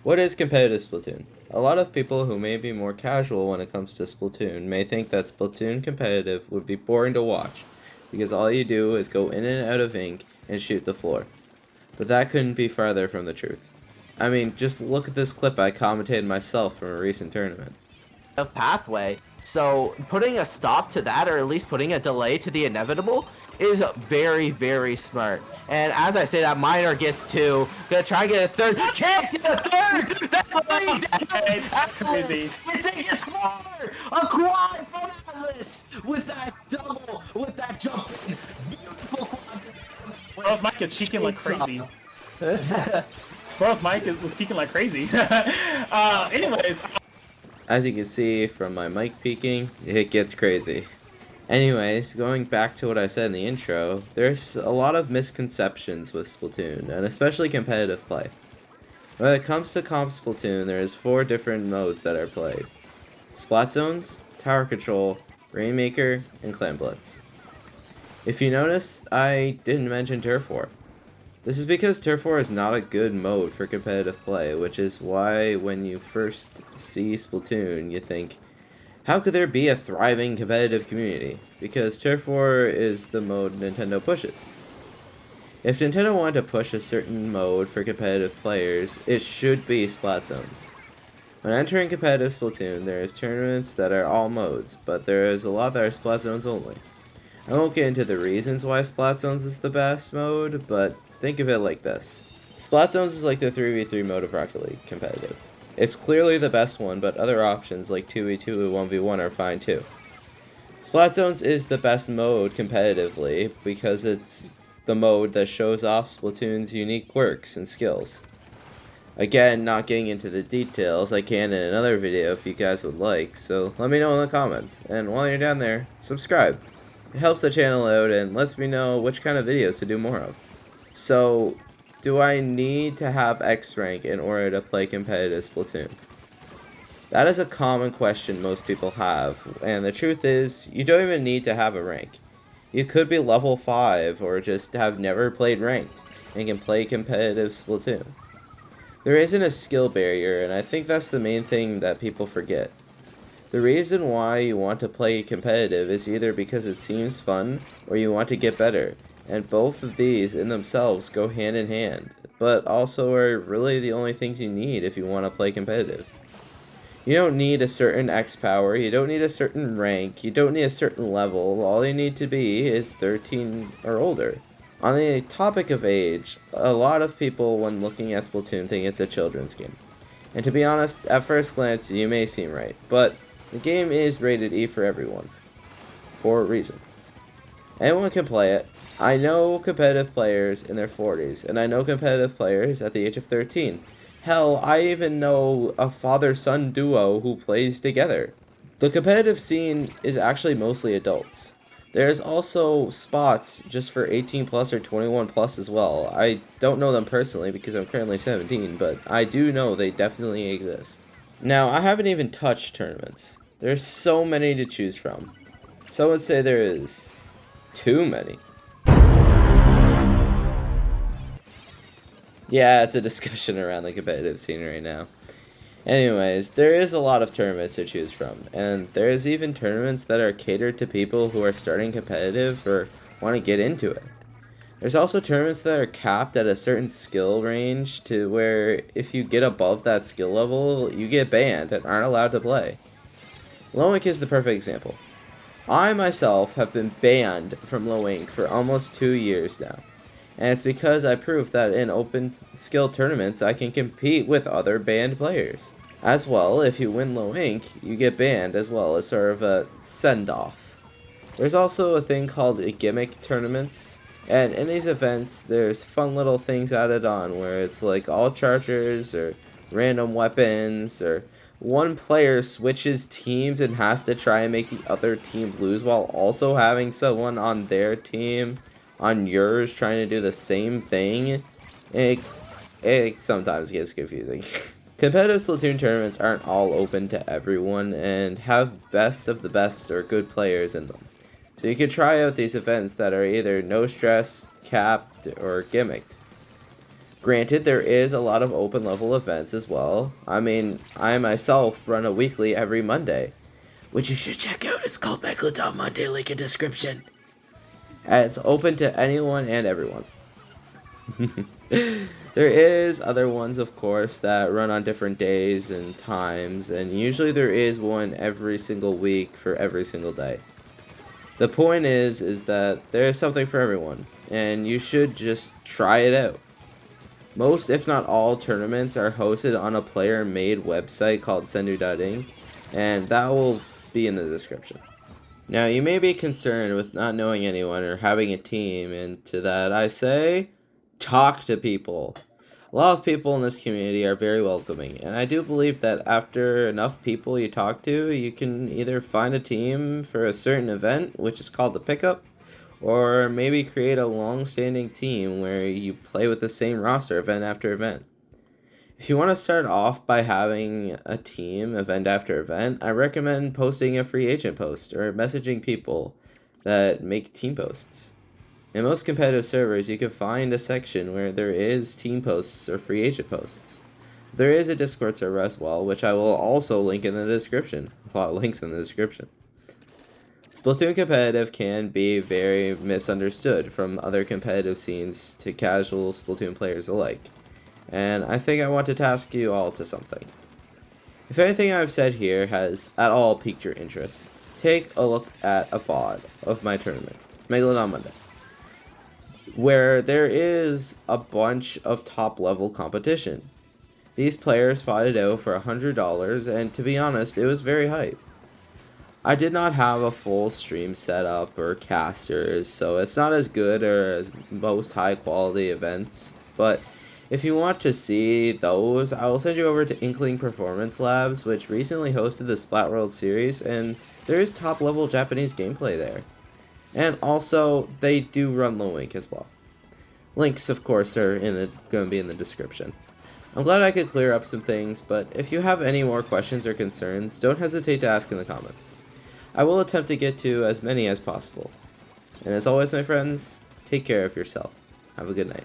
What is competitive Splatoon? A lot of people who may be more casual when it comes to Splatoon may think that Splatoon competitive would be boring to watch, because all you do is go in and out of ink and shoot the floor. But that couldn't be farther from the truth. I mean, just look at this clip I commentated myself from a recent tournament. Of pathway. So putting a stop to that, or at least putting a delay to the inevitable, is very, very smart. And as I say that, Minor gets two. Gonna try and get a third. Can't get a third! That's crazy. It's four! A quad from Atlas! With that double, with that jump in. Beautiful quad. Bro's mic is peaking like crazy. Bro's mic was peaking like crazy. Anyways. As you can see from my mic peaking, it gets crazy. Anyways, going back to what I said in the intro, there's a lot of misconceptions with Splatoon, and especially competitive play. When it comes to comp Splatoon, there's 4 different modes that are played. Splat Zones, Tower Control, Rainmaker, and Clan Blitz. If you notice, I didn't mention Turf War. This is because Turf War is not a good mode for competitive play, which is why when you first see Splatoon, you think, how could there be a thriving competitive community? Because Turf War is the mode Nintendo pushes. If Nintendo wanted to push a certain mode for competitive players, it should be Splat Zones. When entering competitive Splatoon, there is tournaments that are all modes, but there is a lot that are Splat Zones only. I won't get into the reasons why Splat Zones is the best mode, but think of it like this. Splat Zones is like the 3v3 mode of Rocket League competitive. It's clearly the best one, but other options like 2v2 and 1v1 are fine too. Splat Zones is the best mode competitively because it's the mode that shows off Splatoon's unique quirks and skills. Again, not getting into the details, I can in another video if you guys would like, so let me know in the comments. And while you're down there, subscribe. It helps the channel out and lets me know which kind of videos to do more of. So, do I need to have X rank in order to play competitive Splatoon? That is a common question most people have, and the truth is, you don't even need to have a rank. You could be level 5 or just have never played ranked and can play competitive Splatoon. There isn't a skill barrier, and I think that's the main thing that people forget. The reason why you want to play competitive is either because it seems fun or you want to get better, and both of these in themselves go hand in hand, but also are really the only things you need if you want to play competitive. You don't need a certain X power, you don't need a certain rank, you don't need a certain level, all you need to be is 13 or older. On the topic of age, a lot of people when looking at Splatoon think it's a children's game. And to be honest, at first glance you may seem right, but the game is rated E for everyone. For a reason. Anyone can play it. I know competitive players in their 40s, and I know competitive players at the age of 13. Hell, I even know a father-son duo who plays together. The competitive scene is actually mostly adults. There's also spots just for 18 plus or 21 plus as well. I don't know them personally because I'm currently 17, but I do know they definitely exist. Now, I haven't even touched tournaments. There's so many to choose from. Some would say there is too many. Yeah, it's a discussion around the competitive scene right now. Anyways, there is a lot of tournaments to choose from, and there's even tournaments that are catered to people who are starting competitive or want to get into it. There's also tournaments that are capped at a certain skill range to where if you get above that skill level, you get banned and aren't allowed to play. Low Ink is the perfect example. I myself have been banned from Low Ink for almost 2 years now. And it's because I proved that in open skill tournaments I can compete with other banned players. As well, if you win Low Ink, you get banned as well as sort of a send-off. There's also a thing called gimmick tournaments, and in these events there's fun little things added on where it's like all chargers or random weapons, or one player switches teams and has to try and make the other team lose while also having someone on their team on yours trying to do the same thing. It sometimes gets confusing. Competitive Splatoon tournaments aren't all open to everyone and have best of the best or good players in them. So you could try out these events that are either no stress, capped, or gimmicked. Granted, there is a lot of open level events as well. I mean, I myself run a weekly every Monday, which you should check out. It's called Megalodon Monday, link in description. And it's open to anyone and everyone. There is other ones, of course, that run on different days and times, and usually there is one every single week for every single day. The point is that there is something for everyone, and you should just try it out. Most, if not all, tournaments are hosted on a player-made website called Sendu.inc, and that will be in the description. Now, you may be concerned with not knowing anyone or having a team, and to that I say, talk to people. A lot of people in this community are very welcoming, and I do believe that after enough people you talk to, you can either find a team for a certain event, which is called the pickup, or maybe create a long-standing team where you play with the same roster event after event. If you want to start off by having a team event after event, I recommend posting a free agent post or messaging people that make team posts. In most competitive servers, you can find a section where there is team posts or free agent posts. There is a Discord server as well, which I will also link in the description. A lot of links in the description. Splatoon competitive can be very misunderstood from other competitive scenes to casual Splatoon players alike. And I think I want to task you all to something. If anything I've said here has at all piqued your interest, take a look at a VOD of my tournament, Megalodon Monday, where there is a bunch of top level competition. These players fought it out for $100, and to be honest, it was very hype. I did not have a full stream setup or casters, so it's not as good or as most high quality events, but if you want to see those, I will send you over to Inkling Performance Labs, which recently hosted the Splat World Series, and there is top level Japanese gameplay there. And also, they do run low ink as well. Links, of course, are going to be in the description. I'm glad I could clear up some things, but if you have any more questions or concerns, don't hesitate to ask in the comments. I will attempt to get to as many as possible. And as always, my friends, take care of yourself. Have a good night.